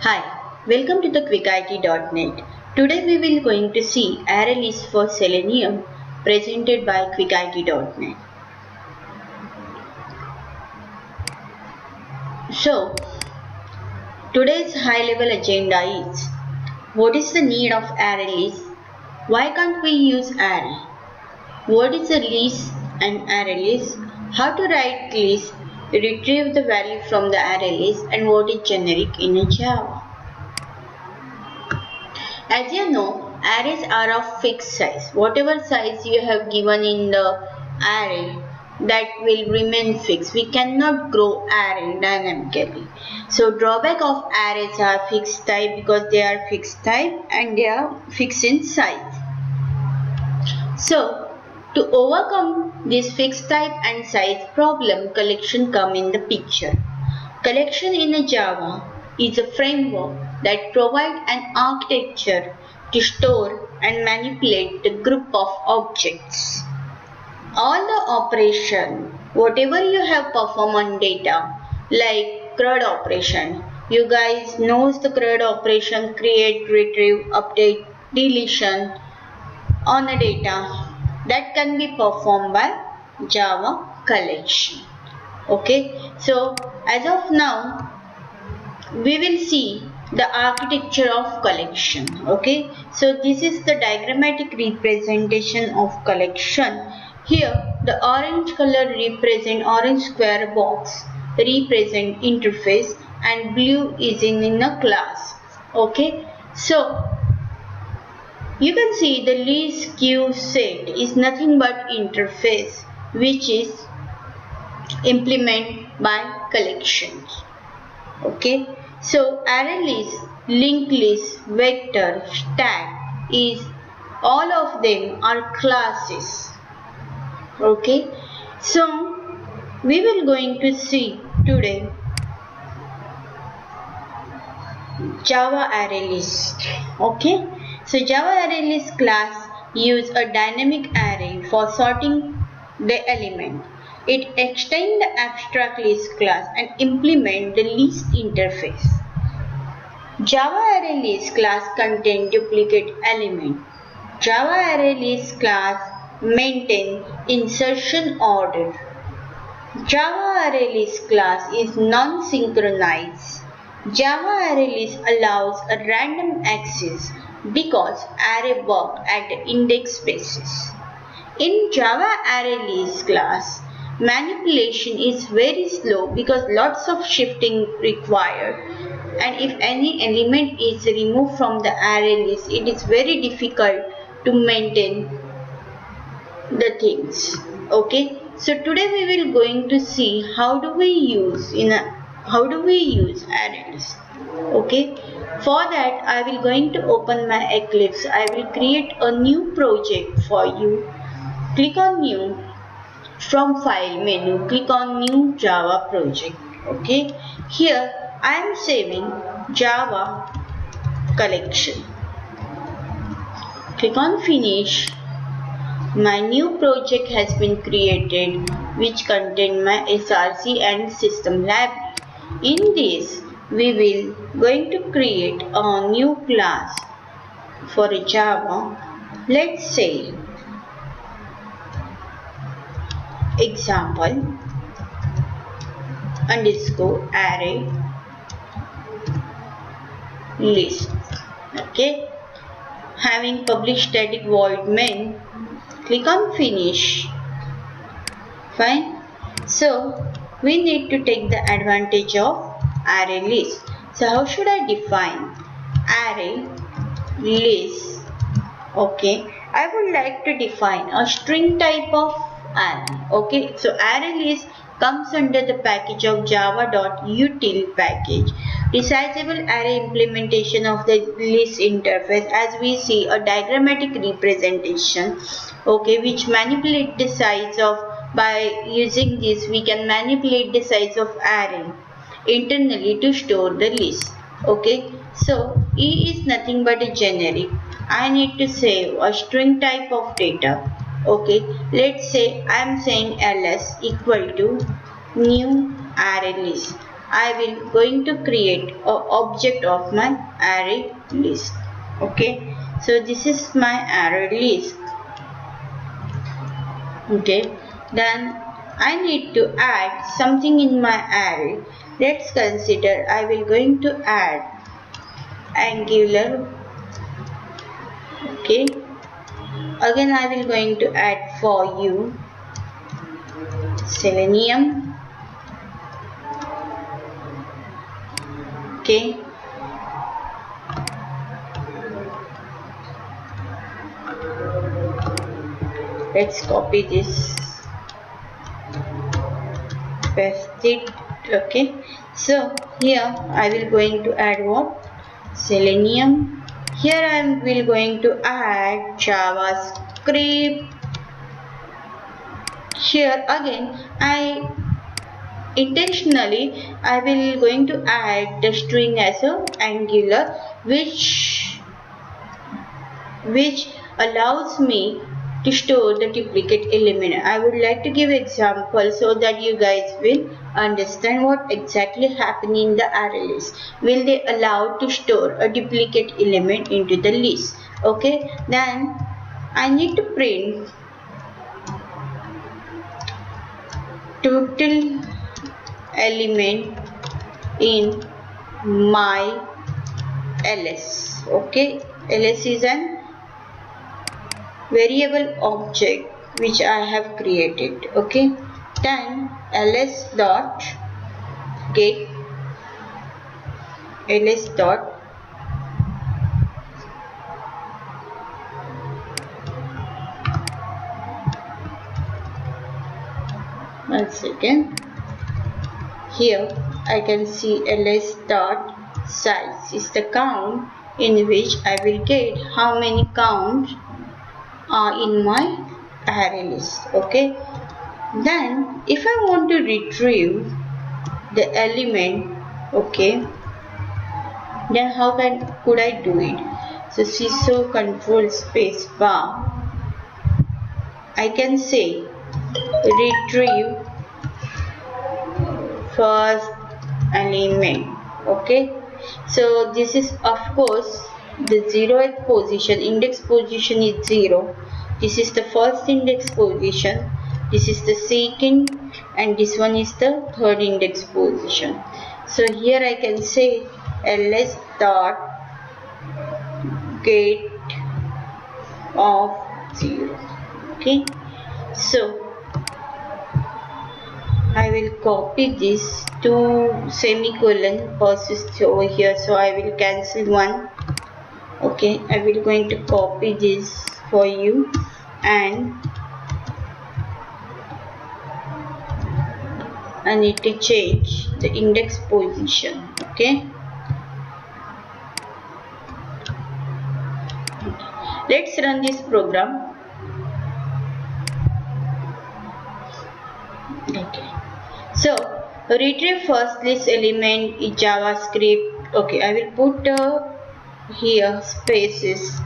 Hi, welcome to the QuickIT.net. Today we will going to see array list for Selenium presented by QuickIT.net. So, today's high level agenda is what is the need of array list? Why can't we use array? What is a list and array list? How to write list, retrieve the value from the array list, and what is generic in a Java. As you know, arrays are of fixed size. Whatever size you have given in the array, that will remain fixed. We cannot grow array dynamically. So drawback of arrays are fixed type because they are fixed type and they are fixed in size. So to overcome this fixed type and size problem, collection come in the picture. Collection in a Java is a framework that provides an architecture to store and manipulate the group of objects. All the operation, whatever you have performed on data, like CRUD operation, you guys knows the CRUD operation, create, retrieve, update, deletion on a data, that can be performed by Java collection. Okay, so as of now we will see the architecture of collection. Okay, so this is the diagrammatic representation of collection. Here the orange color represent orange square box represent interface and blue is in a class. Okay, so you can see the list queue set is nothing but interface which is implemented by collections. Okay, so array list, linked list, vector, stack is all of them are classes. Okay, so we will going to see today Java array list. Okay, so Java array list class use a dynamic array for sorting the element. It extends the abstract list class and implement the list interface. Java array list class contain duplicate element. Java array list class maintain insertion order. Java array list class is non-synchronized. Java array list allows a random access because array work at the index basis. In Java array list class, manipulation is very slow because lots of shifting required, and if any element is removed from the array list, it is very difficult to maintain the things. Okay, so today we will going to see how do we use array list. Okay, for that I will going to open my Eclipse. I will create a new project for you. Click on new. From file menu, click on new Java project. Okay, here I am saving Java collection. Click on finish. My new project has been created which contain my src and system library. In this we will going to create a new class for a Java. Let's say example underscore array list. Okay, having public static void main, click on finish. Fine. So we need to take the advantage of array list. So how should I define array list? Okay, I would like to define a string type of array. Okay, so array list comes under the package of java.util package. Resizable array implementation of the list interface, as we see a diagrammatic representation. Okay, which manipulate the size of, by using this we can manipulate the size of array internally to store the list. Okay, so E is nothing but a generic. I need to save a string type of data. Okay, let's say I am saying ls equal to new array list. I will going to create a object of my array list. Okay, so this is my array list. Okay, then I need to add something in my array. Let's consider I will going to add Angular. Okay, again I will going to add for you Selenium. Okay, let's copy this, paste it. Okay, so here I will going to add what? Selenium. Here I will going to add JavaScript. Here again I intentionally I will going to add the string as a Angular, which allows me to store the duplicate element. I would like to give example so that you guys will understand what exactly happening in the array list. Will they allow to store a duplicate element into the list? Okay, then I need to print total element in my ls. Okay, ls is an variable object which I have created. Okay, then ls dot get ls dot one second. Here I can see ls dot size is the count in which I will get how many counts are in my array list. Okay, then if I want to retrieve the element, okay, then how could I do it? So CISO control space bar, I can say retrieve first element. Okay, so this is of course the 0th position, index position is 0. This is the first index position, this is the second, and this one is the third index position. So here I can say ls dot get of 0. Okay, so I will copy this to semicolon persists over here, so I will cancel one. Okay, I will going to copy this for you, and I need to change the index position. Okay, let's run this program. Okay, so retrieve first list element in JavaScript. Okay, I will put here spaces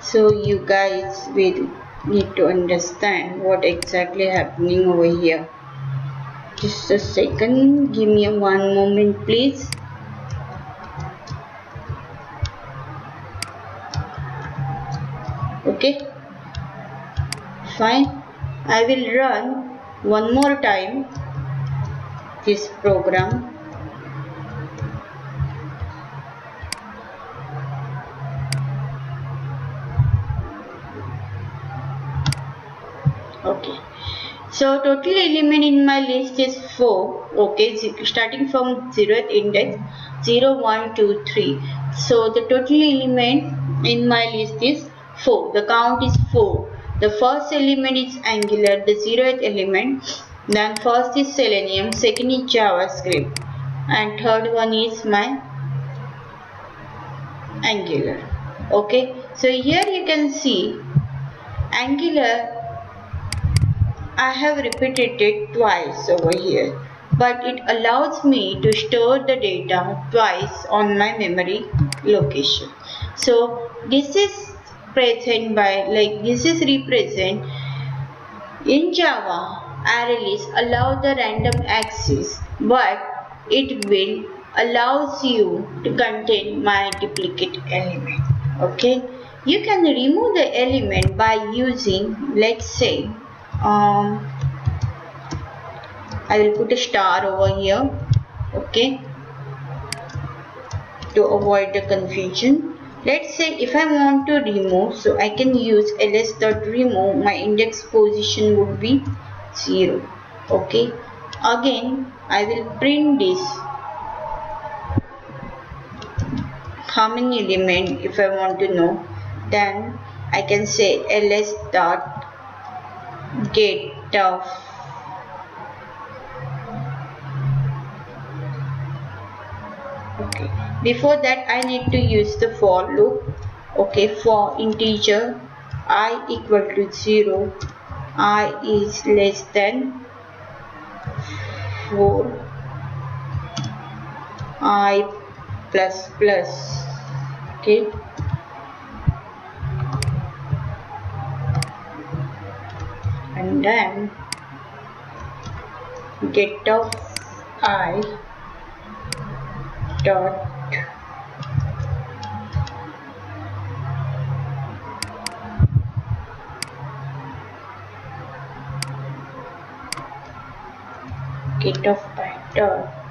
so you guys will need to understand what exactly happening over here. Just a second, give me one moment please. Okay, fine. I will run one more time this program. Okay, so total element in my list is 4. Okay, starting from 0th index 0, 1, 2, 3. So the total element in my list is 4. The count is 4. The first element is Angular, the 0th element. Then first is Selenium, second is JavaScript, and third one is my Angular. Okay, so here you can see Angular I have repeated it twice over here, but it allows me to store the data twice on my memory location. So this is present by, like, this is represent in Java. Array list allow the random access, but it will allows you to contain my duplicate element. Okay, you can remove the element by using, let's say, I will put a star over here, okay, to avoid the confusion. Let's say if I want to remove, so I can use ls.remove, my index position would be 0. Okay, again I will print this how many element if I want to know. Then I can say ls.get of okay. Before that I need to use the for loop. Okay, for integer I equal to 0, I is less than 4, I plus plus. Okay, and then get of I dot get of I dot